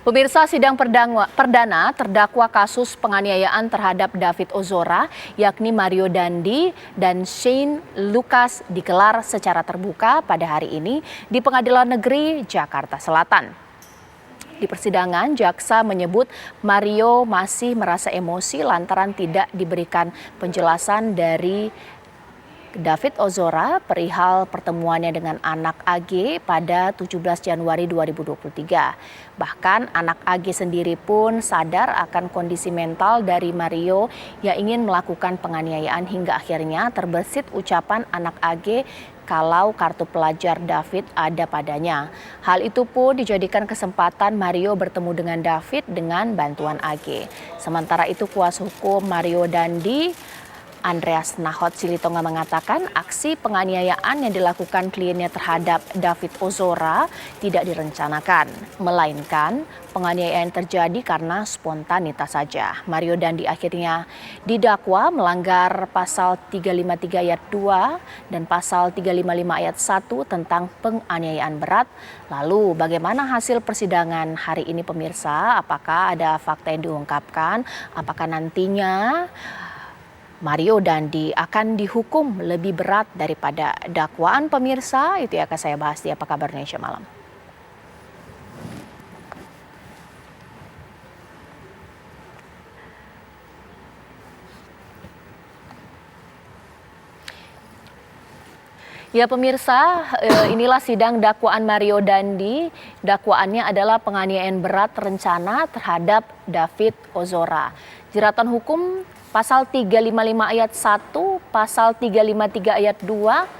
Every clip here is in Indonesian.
Pemirsa, sidang perdana terdakwa kasus penganiayaan terhadap David Ozora, yakni Mario Dandi dan Shane Lucas digelar secara terbuka pada hari ini di Pengadilan Negeri Jakarta Selatan. Di persidangan, jaksa menyebut Mario masih merasa emosi lantaran tidak diberikan penjelasan dari David Ozora perihal pertemuannya dengan anak AG pada 17 Januari 2023. Bahkan anak AG sendiri pun sadar akan kondisi mental dari Mario yang ingin melakukan penganiayaan hingga akhirnya terbesit ucapan anak AG kalau kartu pelajar David ada padanya. Hal itu pun dijadikan kesempatan Mario bertemu dengan David dengan bantuan AG. Sementara itu kuasa hukum Mario Dandi, Andreas Nahot Silitonga, mengatakan aksi penganiayaan yang dilakukan kliennya terhadap David Ozora tidak direncanakan, melainkan penganiayaan terjadi karena spontanitas saja. Mario Dandi akhirnya didakwa melanggar pasal 353 ayat 2 dan pasal 355 ayat 1 tentang penganiayaan berat. Lalu bagaimana hasil persidangan hari ini, pemirsa? Apakah ada fakta yang diungkapkan? Apakah nantinya Mario Dandi akan dihukum lebih berat daripada dakwaan, pemirsa? Itu yang akan saya bahas di Apa Kabar Indonesia Malam. Ya pemirsa, inilah sidang dakwaan Mario Dandi. Dakwaannya adalah penganiayaan berat rencana terhadap David Ozora. Jeratan hukum pasal 355 ayat 1, pasal 353 ayat 2,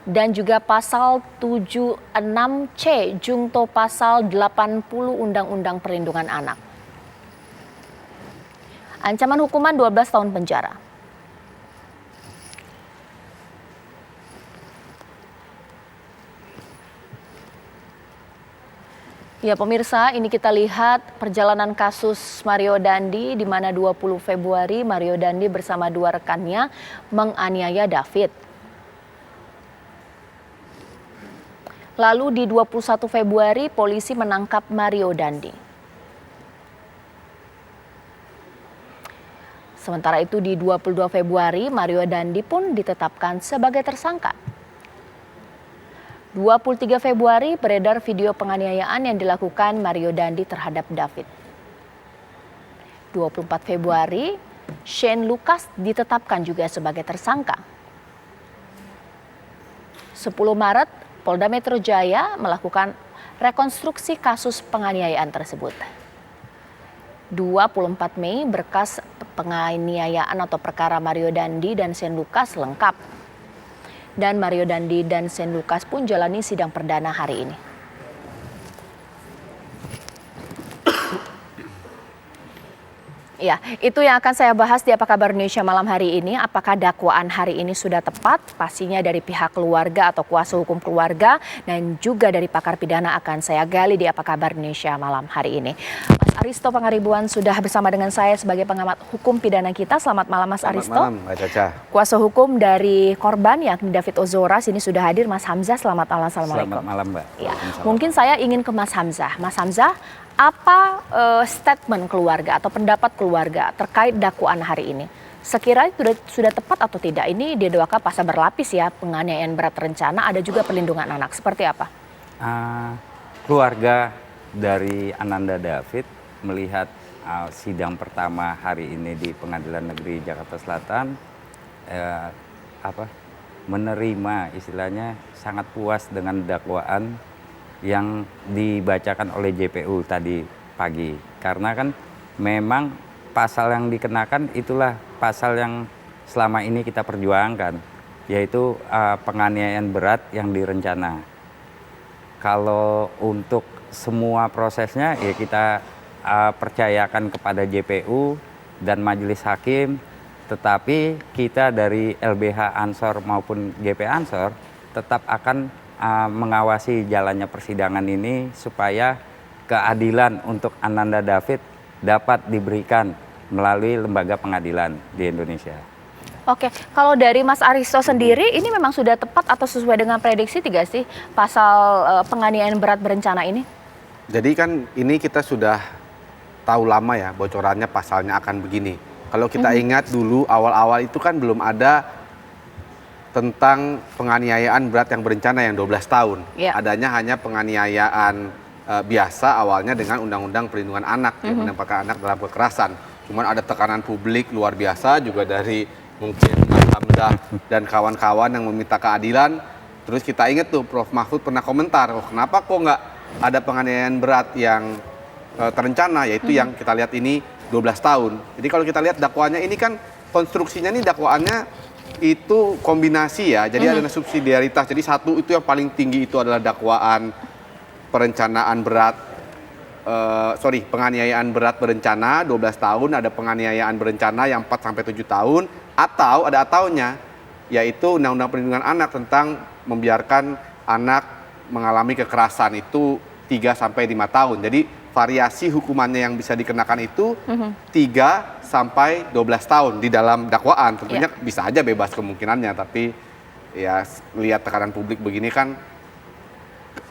dan juga pasal 76C jungto pasal 80 Undang-Undang Perlindungan Anak. Ancaman hukuman 12 tahun penjara. Ya pemirsa, ini kita lihat perjalanan kasus Mario Dandi di mana 20 Februari Mario Dandi bersama dua rekannya menganiaya David. Lalu di 21 Februari polisi menangkap Mario Dandi. Sementara itu di 22 Februari Mario Dandi pun ditetapkan sebagai tersangka. 23 Februari beredar video penganiayaan yang dilakukan Mario Dandi terhadap David. 24 Februari, Shane Lucas ditetapkan juga sebagai tersangka. 10 Maret, Polda Metro Jaya melakukan rekonstruksi kasus penganiayaan tersebut. 24 Mei, berkas penganiayaan atau perkara Mario Dandi dan Shane Lucas lengkap. Dan Mario Dandi dan Shane Lucas pun jalani sidang perdana hari ini. Ya, itu yang akan saya bahas di Apa Kabar Indonesia Malam hari ini. Apakah dakwaan hari ini sudah tepat? Pastinya dari pihak keluarga atau kuasa hukum keluarga dan juga dari pakar pidana akan saya gali di Apa Kabar Indonesia Malam hari ini. Mas Aristo Pangaribuan sudah bersama dengan saya sebagai pengamat hukum pidana kita. Selamat malam Mas Aristo. Selamat malam Mbak Caca. Kuasa hukum dari korban yakni David Ozora sini sudah hadir, Mas Hamzah. Selamat malam. Assalamualaikum. Selamat malam Mbak. Ya, mungkin saya ingin ke Mas Hamzah. Mas Hamzah, apa statement keluarga atau pendapat keluarga terkait dakwaan hari ini? Sekiranya sudah tepat atau tidak? Ini didakwa pasal berlapis ya, penganiayaan berat rencana, ada juga perlindungan anak. Seperti apa? Keluarga dari Ananda David melihat sidang pertama hari ini di Pengadilan Negeri Jakarta Selatan, menerima istilahnya sangat puas dengan dakwaan yang dibacakan oleh JPU tadi pagi. Karena kan memang pasal yang dikenakan itulah pasal yang selama ini kita perjuangkan, yaitu penganiayaan berat yang direncana. Kalau untuk semua prosesnya ya kita percayakan kepada JPU dan Majelis Hakim, tetapi kita dari LBH Ansor maupun GP Ansor tetap akan mengawasi jalannya persidangan ini supaya keadilan untuk Ananda David dapat diberikan melalui lembaga pengadilan di Indonesia. Oke, kalau dari Mas Aristo sendiri ini memang sudah tepat atau sesuai dengan prediksi tidak sih pasal penganiayaan berat berencana ini? Jadi kan ini kita sudah tahu lama ya bocorannya pasalnya akan begini. Kalau kita ingat dulu awal-awal itu kan belum ada tentang penganiayaan berat yang berencana yang 12 tahun. Ya. Adanya hanya penganiayaan biasa awalnya dengan Undang-Undang Perlindungan Anak, yang menempatkan anak dalam kekerasan. Cuman ada tekanan publik luar biasa juga dari mungkin Mas Hamzah dan kawan-kawan yang meminta keadilan. Terus kita ingat tuh Prof. Mahfud pernah komentar, oh, kenapa kok nggak ada penganiayaan berat yang terencana, yaitu yang kita lihat ini 12 tahun. Jadi kalau kita lihat dakwaannya ini kan konstruksinya nih dakwaannya itu kombinasi ya. Jadi ada subsidiaritas. Jadi satu itu yang paling tinggi itu adalah dakwaan perencanaan berat, penganiayaan berat berencana 12 tahun, ada penganiayaan berencana yang 4 sampai 7 tahun, atau ada ataunya yaitu Undang-Undang Perlindungan Anak tentang membiarkan anak mengalami kekerasan itu 3 sampai 5 tahun. Jadi variasi hukumannya yang bisa dikenakan itu 3 sampai 12 tahun di dalam dakwaan. Tentunya bisa aja bebas kemungkinannya, tapi ya lihat tekanan publik begini kan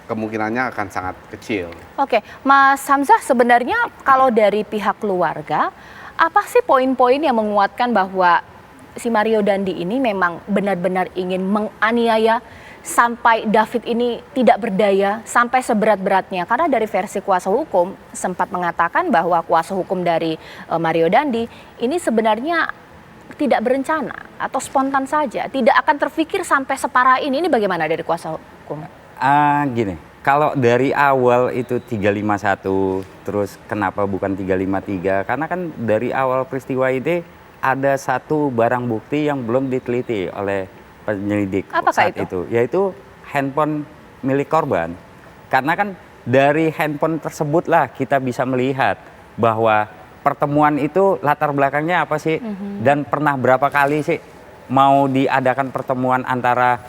kemungkinannya akan sangat kecil. Oke, Mas Hamzah, sebenarnya kalau dari pihak keluarga, apa sih poin-poin yang menguatkan bahwa si Mario Dandi ini memang benar-benar ingin menganiaya sampai David ini tidak berdaya, sampai seberat-beratnya? Karena dari versi kuasa hukum sempat mengatakan bahwa kuasa hukum dari Mario Dandi ini sebenarnya tidak berencana atau spontan saja, tidak akan terfikir sampai separah ini. Ini bagaimana dari kuasa hukum? Gini, kalau dari awal itu 351, terus kenapa bukan 353? Karena kan dari awal peristiwa ini ada satu barang bukti yang belum diteliti oleh penyelidik Apakah saat itu, yaitu handphone milik korban. Karena kan dari handphone tersebutlah kita bisa melihat bahwa pertemuan itu latar belakangnya apa sih, dan pernah berapa kali sih mau diadakan pertemuan antara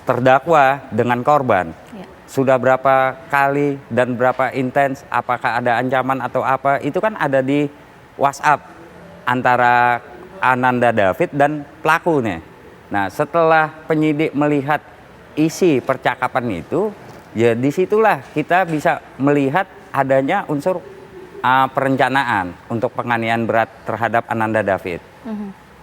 terdakwa dengan korban. Ya. Sudah berapa kali dan berapa intens, apakah ada ancaman atau apa, itu kan ada di WhatsApp antara Ananda David dan pelakunya. Nah, setelah penyidik melihat isi percakapan itu, ya disitulah kita bisa melihat adanya unsur perencanaan untuk penganiayaan berat terhadap Ananda David.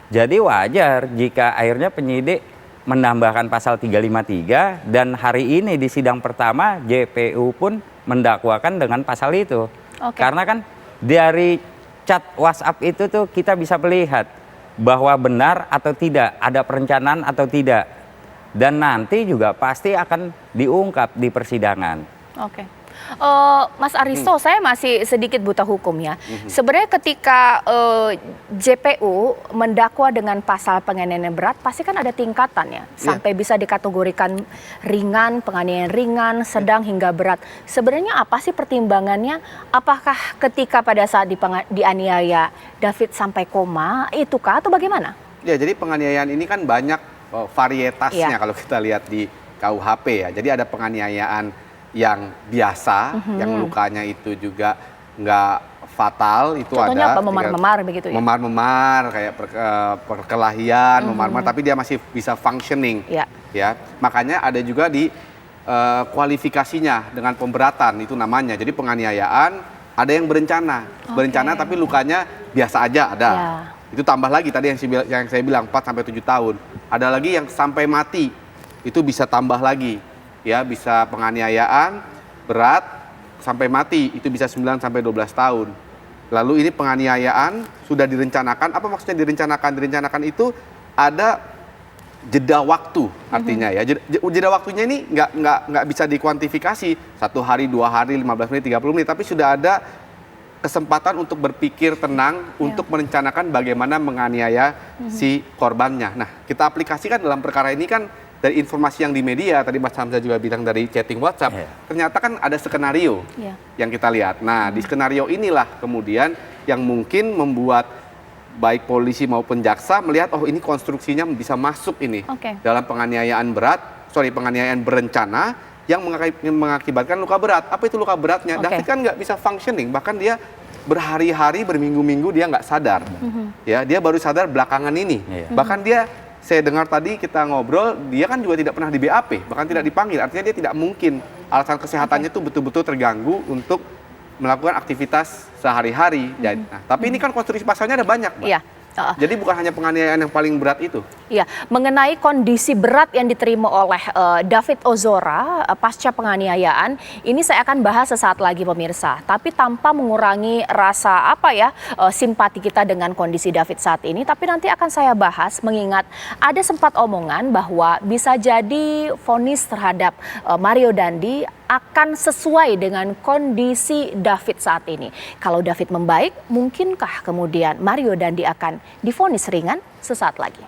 Jadi wajar jika akhirnya penyidik menambahkan pasal 353 dan hari ini di sidang pertama JPU pun mendakwakan dengan pasal itu. Karena kan dari chat WhatsApp itu tuh kita bisa melihat bahwa benar atau tidak, ada perencanaan atau tidak. Dan nanti juga pasti akan diungkap di persidangan. Mas Aristo, saya masih sedikit buta hukum ya. Sebenarnya ketika JPU mendakwa dengan pasal penganiayaan berat, pasti kan ada tingkatan ya, sampai bisa dikategorikan ringan, penganiayaan ringan, sedang hingga berat. Sebenarnya apa sih pertimbangannya? Apakah ketika pada saat dianiaya David sampai koma, itukah atau bagaimana? Ya, jadi penganiayaan ini kan banyak varietasnya kalau kita lihat di KUHP ya. Jadi ada penganiayaan yang biasa, yang lukanya itu juga nggak fatal, itu contohnya ada. Apa, memar-memar begitu ya? Memar-memar, kayak perkelahian, memar-memar, tapi dia masih bisa functioning. Ya, makanya ada juga di kualifikasinya dengan pemberatan, itu namanya. Jadi penganiayaan ada yang berencana, tapi lukanya biasa aja ada. Itu tambah lagi tadi yang saya bilang 4 sampai 7 tahun. Ada lagi yang sampai mati, itu bisa tambah lagi. Ya, bisa penganiayaan berat sampai mati, itu bisa 9 sampai 12 tahun. Lalu ini penganiayaan sudah direncanakan. Apa maksudnya direncanakan? Direncanakan itu ada jeda waktu artinya ya. Jeda waktunya ini nggak bisa dikuantifikasi 1 hari, 2 hari, 15 menit, 30 menit, tapi sudah ada kesempatan untuk berpikir tenang untuk merencanakan bagaimana menganiaya si korbannya. Nah, kita aplikasikan dalam perkara ini kan dari informasi yang di media, tadi Mas Hamzah juga bilang dari chatting WhatsApp, ternyata kan ada skenario yang kita lihat. Nah, di skenario inilah kemudian yang mungkin membuat baik polisi maupun jaksa melihat, oh ini konstruksinya bisa masuk ini dalam penganiayaan berencana yang mengakibatkan luka berat. Apa itu luka beratnya? David kan nggak bisa functioning, bahkan dia berhari-hari, berminggu-minggu dia nggak sadar. Ya, dia baru sadar belakangan ini. Bahkan dia, saya dengar tadi kita ngobrol, dia kan juga tidak pernah di BAP, bahkan tidak dipanggil. Artinya dia tidak mungkin alasan kesehatannya itu betul-betul terganggu untuk melakukan aktivitas sehari-hari. Nah, tapi ini kan konstruksi pasalnya ada banyak, Mbak. Iya. Jadi bukan hanya penganiayaan yang paling berat itu. Iya, mengenai kondisi berat yang diterima oleh David Ozora pasca penganiayaan, ini saya akan bahas sesaat lagi pemirsa. Tapi tanpa mengurangi rasa simpati kita dengan kondisi David saat ini. Tapi nanti akan saya bahas mengingat ada sempat omongan bahwa bisa jadi vonis terhadap Mario Dandi akan sesuai dengan kondisi David saat ini. Kalau David membaik, mungkinkah kemudian Mario Dandi akan divonis ringan? Sesaat lagi.